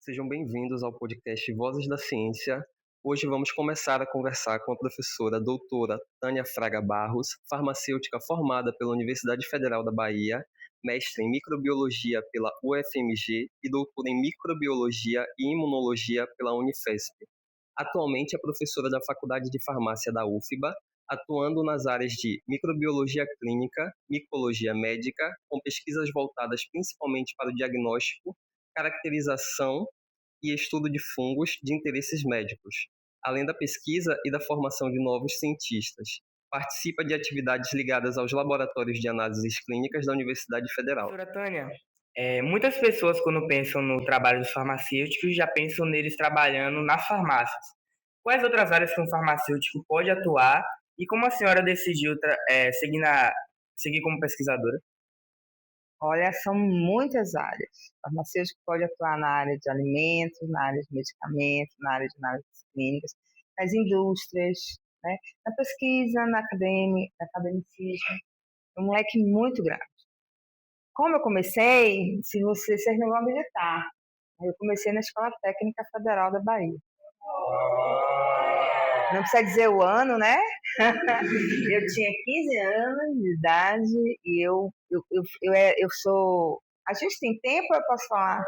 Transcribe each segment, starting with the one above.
Sejam bem-vindos ao podcast Vozes da Ciência. Hoje vamos começar a conversar com a professora doutora Tânia Fraga Barros, farmacêutica formada pela Universidade Federal da Bahia, mestre em microbiologia pela UFMG e doutora em microbiologia e imunologia pela Unifesp. Atualmente é professora da Faculdade de Farmácia da UFBA, atuando nas áreas de microbiologia clínica, micologia médica, com pesquisas voltadas principalmente para o diagnóstico, caracterização e estudo de fungos de interesses médicos, além da pesquisa e da formação de novos cientistas. Participa de atividades ligadas aos laboratórios de análises clínicas da Universidade Federal. Professora Tânia, muitas pessoas, quando pensam no trabalho dos farmacêuticos, já pensam neles trabalhando nas farmácias. Quais outras áreas que um farmacêutico pode atuar e como a senhora decidiu seguir como pesquisadora? Olha, são muitas áreas. O farmacêutico pode atuar na área de alimentos, na área de medicamentos, na área de análises clínicas, nas indústrias, né? Na pesquisa, na academia, no academicismo. É um leque muito grande. Como eu comecei, se vocês não vão acreditar, eu comecei na Escola Técnica Federal da Bahia. Não precisa dizer o ano, né? Eu tinha 15 anos de idade e eu sou. A gente tem tempo, eu posso falar.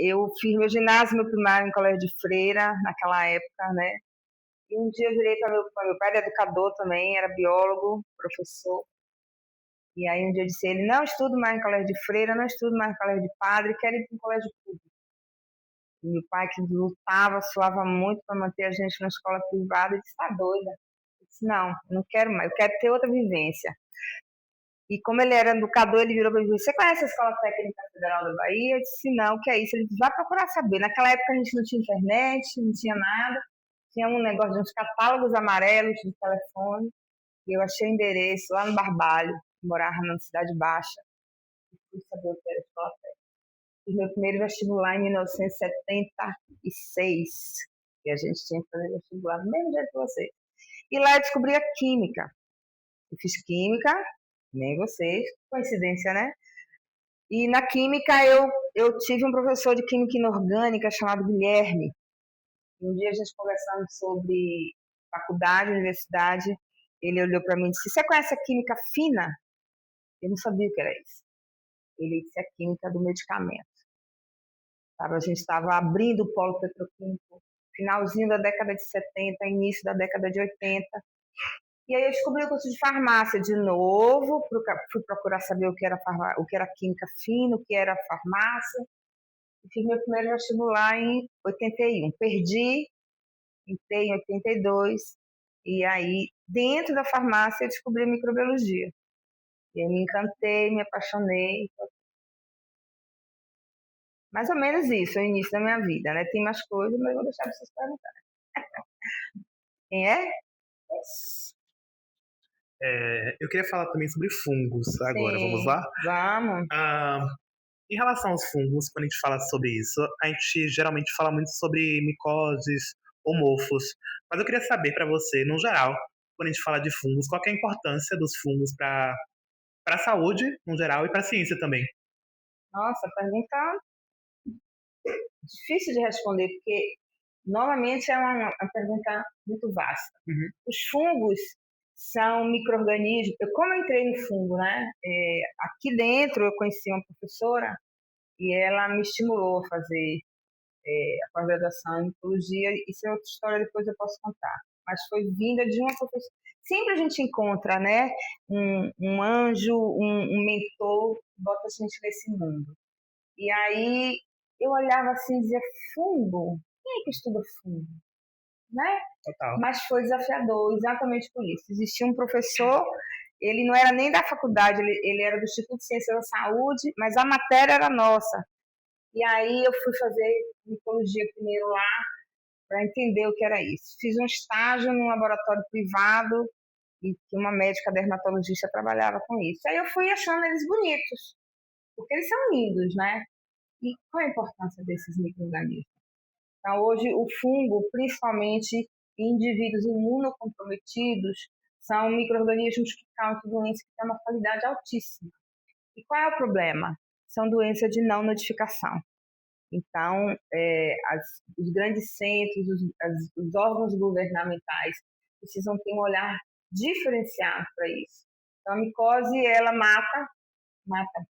Eu fiz meu ginásio, meu primário em colégio de freira, naquela época, né? E um dia eu virei para meu pai, era educador também, era biólogo, professor. E aí um dia eu disse a ele: não estudo mais em colégio de freira, não estudo mais em colégio de padre, quero ir para um colégio público. E meu pai, que lutava, suava muito para manter a gente na escola privada, disse: tá doida. Eu disse: não quero mais, eu quero ter outra vivência. E como ele era educador, ele virou para mim: você conhece a Escola Técnica Federal da Bahia? Eu disse: não, o que é isso? Ele disse: vai procurar saber. Naquela época a gente não tinha internet, não tinha nada, tinha um negócio de uns catálogos amarelos de telefone, e eu achei o endereço lá no Barbalho, que morava na Cidade Baixa, e fui saber o que era a Escola Técnica. Fiz meu primeiro vestibular em 1976, e a gente tinha que fazer vestibular do mesmo jeito que você. E lá eu descobri a química. Eu fiz química, nem vocês, coincidência, né? E na química eu tive um professor de química inorgânica chamado Guilherme. Um dia a gente conversando sobre faculdade, universidade, ele olhou para mim e disse: você conhece a química fina? Eu não sabia o que era isso. Ele disse: a química do medicamento. A gente estava abrindo o polo petroquímico, finalzinho da década de 70, início da década de 80. E aí eu descobri o curso de farmácia de novo, fui procurar saber o que era química fina, o que era farmácia, e fiz meu primeiro vestibular em 81. Perdi, entrei em 82, e aí, dentro da farmácia, eu descobri microbiologia. E aí me encantei, me apaixonei. Mais ou menos isso, é o início da minha vida, né? Tem mais coisas, mas eu vou deixar vocês perguntarem. Quem é? Eu queria falar também sobre fungos agora, vamos Sim, lá? vamos. Em relação aos fungos, quando a gente fala sobre isso, a gente geralmente fala muito sobre micoses ou mofos. Mas eu queria saber para você, no geral, quando a gente fala de fungos, qual que é a importância dos fungos para a saúde, no geral, e para a ciência também? Nossa, pergunta difícil de responder, porque novamente é uma pergunta muito vasta. Uhum. Os fungos são micro-organismos. Como eu entrei no fungo, né? Aqui dentro eu conheci uma professora e ela me estimulou a fazer a pós-graduação em micologia. Isso é outra história, depois eu posso contar. Mas foi vinda de uma professora. Sempre a gente encontra, né? Um anjo, um mentor que bota a gente nesse mundo. E aí eu olhava assim e dizia: fungo? Quem é que estuda fungo? Né? Total. Mas foi desafiador, exatamente por isso. Existia um professor, ele não era nem da faculdade, ele era do Instituto de Ciências da Saúde, mas a matéria era nossa. E aí eu fui fazer micologia primeiro lá, para entender o que era isso. Fiz um estágio num laboratório privado, e que uma médica dermatologista trabalhava com isso. Aí eu fui achando eles bonitos, porque eles são lindos, né? E qual a importância desses micro-organismos? Então, hoje, o fungo, principalmente em indivíduos imunocomprometidos, são micro-organismos que causam doenças que têm uma qualidade altíssima. E qual é o problema? São doenças de não notificação. Então, os grandes centros, os órgãos governamentais precisam ter um olhar diferenciado para isso. Então, a micose, ela mata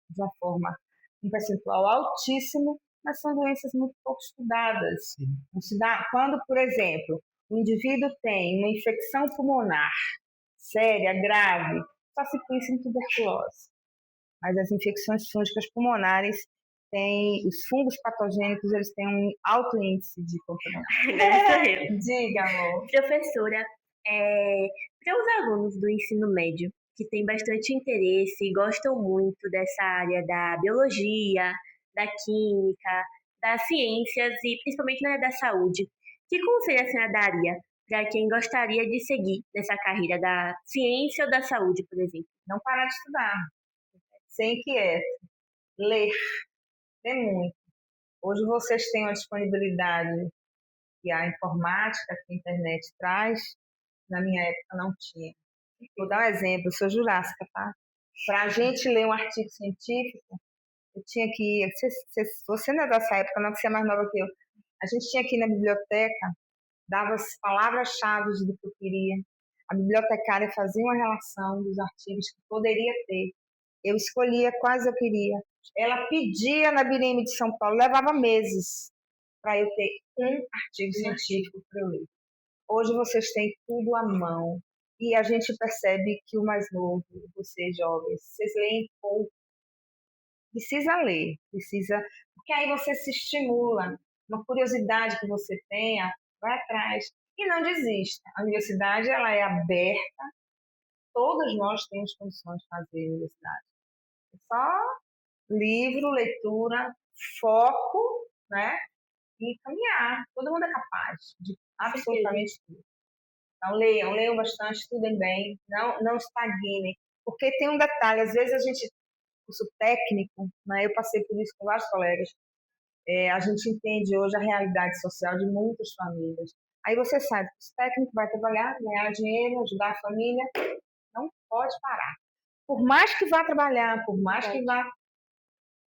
de uma forma, um percentual altíssimo, mas são doenças muito pouco estudadas. Quando, por exemplo, o indivíduo tem uma infecção pulmonar séria, grave, só se pensa em tuberculose. Mas as infecções fúngicas pulmonares os fungos patogênicos, eles têm um alto índice de comportamento. Diga, amor. Professora, para os alunos do ensino médio, que têm bastante interesse e gostam muito dessa área da biologia, da química, das ciências e principalmente na área da saúde, que conselho a senhora daria para quem gostaria de seguir nessa carreira da ciência ou da saúde, por exemplo? Não parar de estudar, ser inquieto, ler muito. Hoje vocês têm uma disponibilidade que a informática, que a internet traz, na minha época não tinha. Vou dar um exemplo, eu sou jurássica, tá? Para a gente ler um artigo científico, eu tinha que ir, você não é dessa época, não, que você é mais nova que eu, a gente tinha que ir na biblioteca, dava as palavras-chave do que eu queria, a bibliotecária fazia uma relação dos artigos que poderia ter, eu escolhia quais eu queria, ela pedia na BNM de São Paulo, levava meses para eu ter um artigo científico para eu ler. Hoje vocês têm tudo à mão e a gente percebe que o mais novo, vocês jovens, vocês leem pouco. Precisa ler, porque aí você se estimula, uma curiosidade que você tenha, vai atrás e não desista. A universidade, ela é aberta, todos nós temos condições de fazer a universidade. É só livro, leitura, foco, né? E caminhar. Todo mundo é capaz de absolutamente tudo. Então, leiam bastante, estudem bem, não estagnem. Porque tem um detalhe, às vezes a gente, curso técnico, né, eu passei por isso com vários colegas, a gente entende hoje a realidade social de muitas famílias. Aí você sabe que o técnico vai trabalhar, ganhar dinheiro, ajudar a família, não pode parar. Por mais que vá trabalhar, por mais que vá...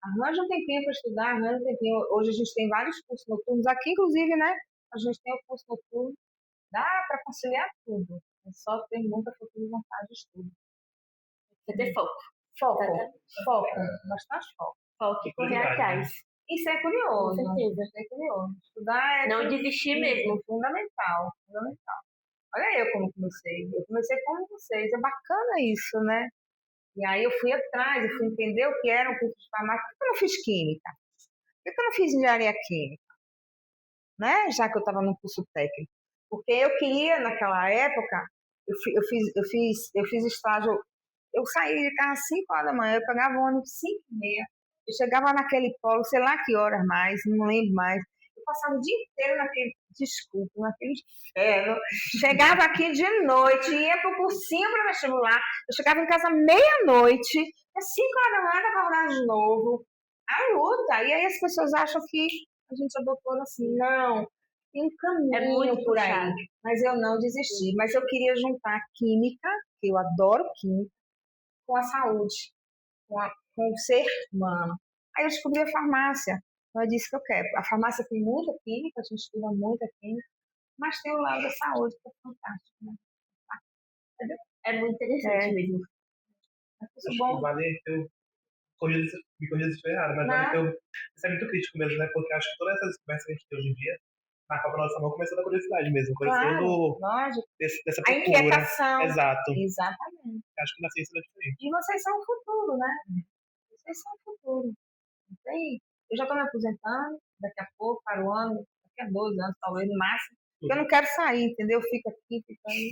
Arranja um tempinho para estudar, arranja um tempinho. Hoje a gente tem vários cursos noturnos. Aqui, inclusive, né? A gente tem o curso noturno. Dá para conciliar tudo. É só ter muita força de vontade de estudo. Você ter foco. Foco. Bastante foco. Foco e correr atrás. E ser curioso. Com certeza. Ser curioso. Estudar é... Não desistir mesmo. Fundamental. Olha eu como comecei. Eu comecei como vocês. É bacana isso, né? E aí eu fui atrás, eu fui entender o que era um curso de farmácia. Por que eu não fiz química? Por que eu não fiz engenharia química? Né? Já que eu estava no curso técnico. Porque eu queria, naquela época, eu fiz estágio, eu saía de casa às 5 horas da manhã, eu pegava o ônibus 5h30, eu chegava naquele polo, sei lá que horas mais, não lembro mais, eu passava o dia inteiro naquele inferno, chegava aqui de noite, ia para o cursinho para vestibular, eu chegava em casa meia-noite, às 5 horas da manhã, acordava de novo, a luta, e aí as pessoas acham que a gente é doutora assim, não, tem um caminho por aí, mas eu não desisti, mas eu queria juntar química, que eu adoro química, com a saúde, com o ser humano. Aí eu descobri a farmácia, então eu disse que eu quero. A farmácia tem muita química, a gente estuda muita química, mas tem o lado da saúde, que é fantástico, né? É muito interessante mesmo. É muito bom. Vale eu me corrija se estou errado, mas vale isso é muito crítico mesmo, né? Porque acho que todas essas conversas que a gente tem hoje em dia, na Copa Nossa Mão começou da curiosidade mesmo, começou dessa procura. A inquietação. Exato. Exatamente. Acho que na ciência é diferente. E vocês são o futuro, né? Vocês são o futuro. Não sei. Eu já estou me aposentando, daqui a pouco, para o ano, daqui a 12 anos, talvez, no máximo. Porque eu não quero sair, entendeu? Eu fico aqui, fico aí.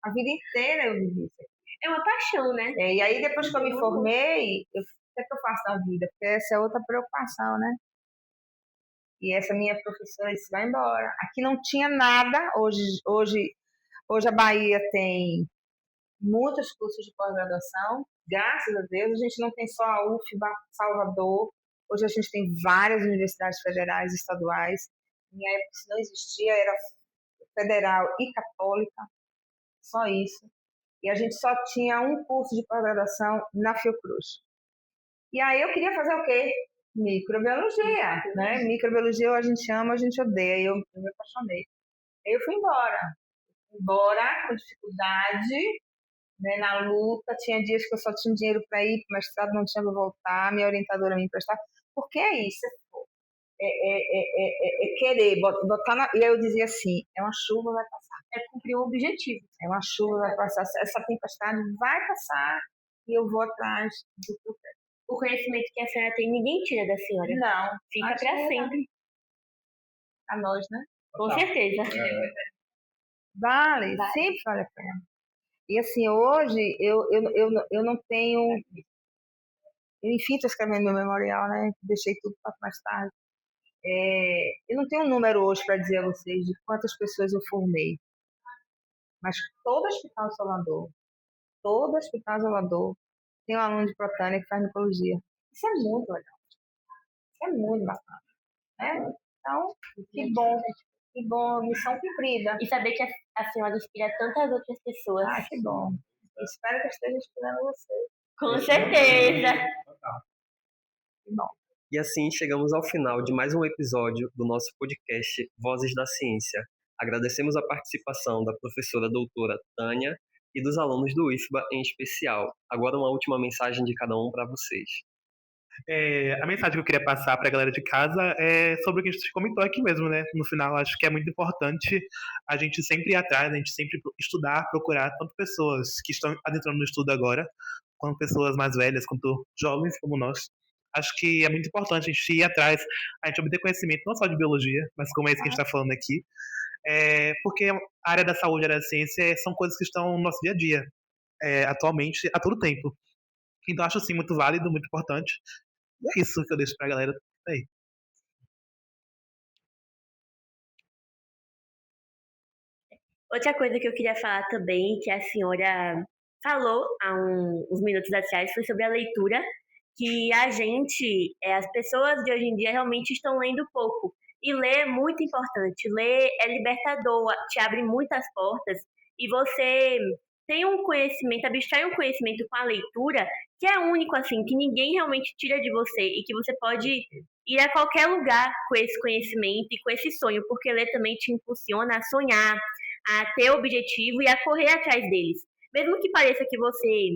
A vida inteira eu vivi isso aqui. É uma paixão, né? E aí, depois que eu me formei, o que é que eu faço da vida? Porque essa é outra preocupação, né? E essa minha professora disse, vai embora. Aqui não tinha nada. Hoje a Bahia tem muitos cursos de pós-graduação. Graças a Deus, a gente não tem só a UFBA, Salvador. Hoje a gente tem várias universidades federais e estaduais. Na minha época isso não existia, era federal e católica. Só isso. E a gente só tinha um curso de pós-graduação na Fiocruz. E aí eu queria fazer o quê? Microbiologia, né? Microbiologia ou a gente ama ou a gente odeia. Eu me apaixonei. Aí eu fui embora com dificuldade, né, na luta. Tinha dias que eu só tinha dinheiro para ir para o mestrado, não tinha para voltar. Minha orientadora me emprestava. Porque é isso, é querer botar na. E aí eu dizia assim: é uma chuva, vai passar. É cumprir um objetivo. É uma chuva, vai passar. Essa tempestade vai passar e eu vou atrás do que eu quero. O conhecimento que a senhora tem, ninguém tira da senhora. Não, Fica acho para que sempre. a nós, né? Com certeza. Vale, sempre vale a pena. E assim, hoje eu não tenho. Enfim, estou escrevendo meu memorial, né? Deixei tudo para mais tarde. Eu não tenho um número hoje para dizer a vocês de quantas pessoas eu formei, mas todo hospital em Salvador tem um aluno de Protânia que faz micologia. Isso é muito legal. Isso é muito bacana, né? Então, que bom, missão cumprida. E saber que a senhora inspira tantas outras pessoas. Ah, que bom. Eu espero que eu esteja inspirando vocês. Com certeza. Que bom. E assim chegamos ao final de mais um episódio do nosso podcast Vozes da Ciência. Agradecemos a participação da professora doutora Tânia e dos alunos do IFBA em especial. Agora uma última mensagem de cada um para vocês. A mensagem que eu queria passar para a galera de casa é sobre o que a gente comentou aqui mesmo, né? No final, acho que é muito importante a gente sempre ir atrás, a gente sempre estudar, procurar tanto pessoas que estão adentrando no estudo agora, quanto pessoas mais velhas, quanto jovens como nós. Acho que é muito importante a gente ir atrás, a gente obter conhecimento não só de biologia, mas como é isso que a gente está falando aqui, porque a área da saúde e a área da ciência são coisas que estão no nosso dia a dia, atualmente, a todo tempo. Então, acho sim muito válido, muito importante. E é isso que eu deixo pra galera aí. Outra coisa que eu queria falar também, que a senhora falou há uns minutos atrás, foi sobre a leitura, que a gente, as pessoas de hoje em dia realmente estão lendo pouco. E ler é muito importante. Ler é libertador, te abre muitas portas. E você tem um conhecimento, abstrai um conhecimento com a leitura que é único, assim, que ninguém realmente tira de você e que você pode ir a qualquer lugar com esse conhecimento e com esse sonho, porque ler também te impulsiona a sonhar, a ter objetivo e a correr atrás deles. Mesmo que pareça que você.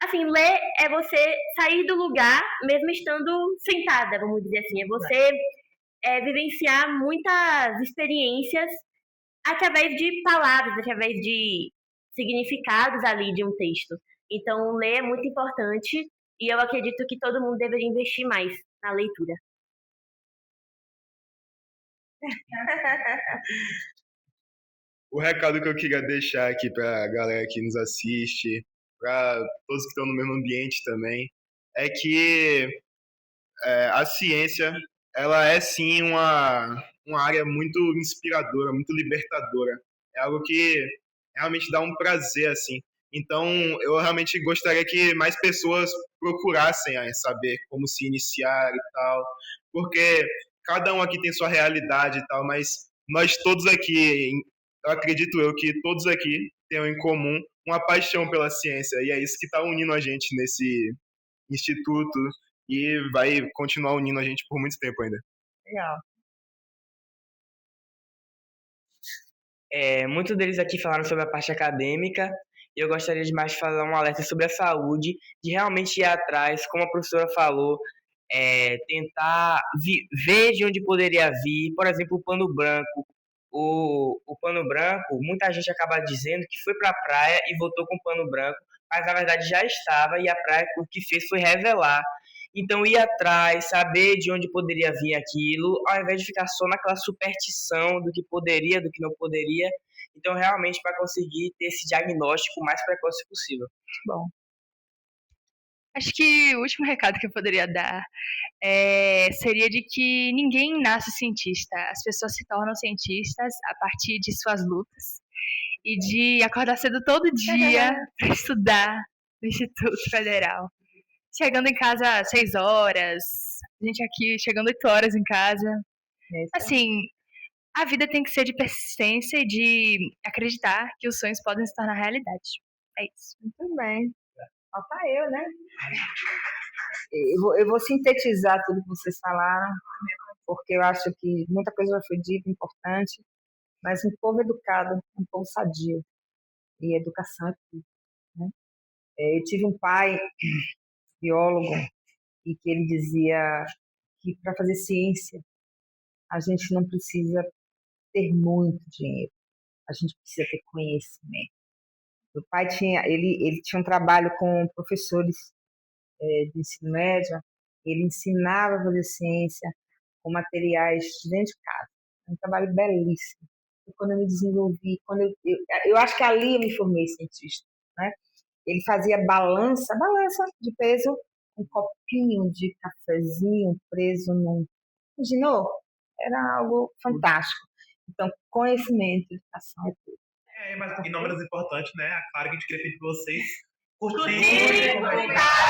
Assim, ler é você sair do lugar, mesmo estando sentada, vamos dizer assim. É você vivenciar muitas experiências através de palavras, através de significados ali de um texto. Então, ler é muito importante e eu acredito que todo mundo deveria investir mais na leitura. O recado que eu queria deixar aqui para a galera que nos assiste, para todos que estão no mesmo ambiente também, é que a ciência, ela é sim uma área muito inspiradora, muito libertadora. É algo que realmente dá um prazer, assim. Então, eu realmente gostaria que mais pessoas procurassem saber como se iniciar e tal, porque cada um aqui tem sua realidade e tal, mas nós todos aqui, eu acredito que todos aqui têm em comum uma paixão pela ciência, e é isso que está unindo a gente nesse instituto e vai continuar unindo a gente por muito tempo ainda. Legal. Muitos deles aqui falaram sobre a parte acadêmica e eu gostaria de mais falar um alerta sobre a saúde, de realmente ir atrás, como a professora falou, tentar ver de onde poderia vir, por exemplo, o pano branco. O pano branco, muita gente acaba dizendo que foi para a praia e voltou com o pano branco, mas na verdade já estava e a praia o que fez foi revelar. Então ir atrás, saber de onde poderia vir aquilo, ao invés de ficar só naquela superstição do que poderia, do que não poderia. Então realmente para conseguir ter esse diagnóstico o mais precoce possível. Bom. Acho que o último recado que eu poderia dar seria de que ninguém nasce cientista. As pessoas se tornam cientistas a partir de suas lutas e de acordar cedo todo dia para estudar no Instituto Federal. Chegando em casa às 6 horas, a gente aqui chegando 8 horas em casa. Assim, a vida tem que ser de persistência e de acreditar que os sonhos podem se tornar realidade. É isso. Muito bem. Falta eu, né? eu vou sintetizar tudo que vocês falaram, porque eu acho que muita coisa já foi dita, importante, mas um povo educado, um povo sadio, e educação é tudo, né? Eu tive um pai, biólogo, e que ele dizia que para fazer ciência a gente não precisa ter muito dinheiro, a gente precisa ter conhecimento. Meu pai ele tinha um trabalho com professores de ensino médio, ele ensinava a fazer ciência com materiais de dentro de casa. Um trabalho belíssimo. E quando eu me desenvolvi, eu acho que ali eu me formei cientista, né? Ele fazia balança de peso, um copinho de cafezinho preso num... Imaginou? Era algo fantástico. Então, conhecimento, educação é tudo. Mas em números importantes, né? Claro que a gente queria pedir pra vocês curtirem, comentarem.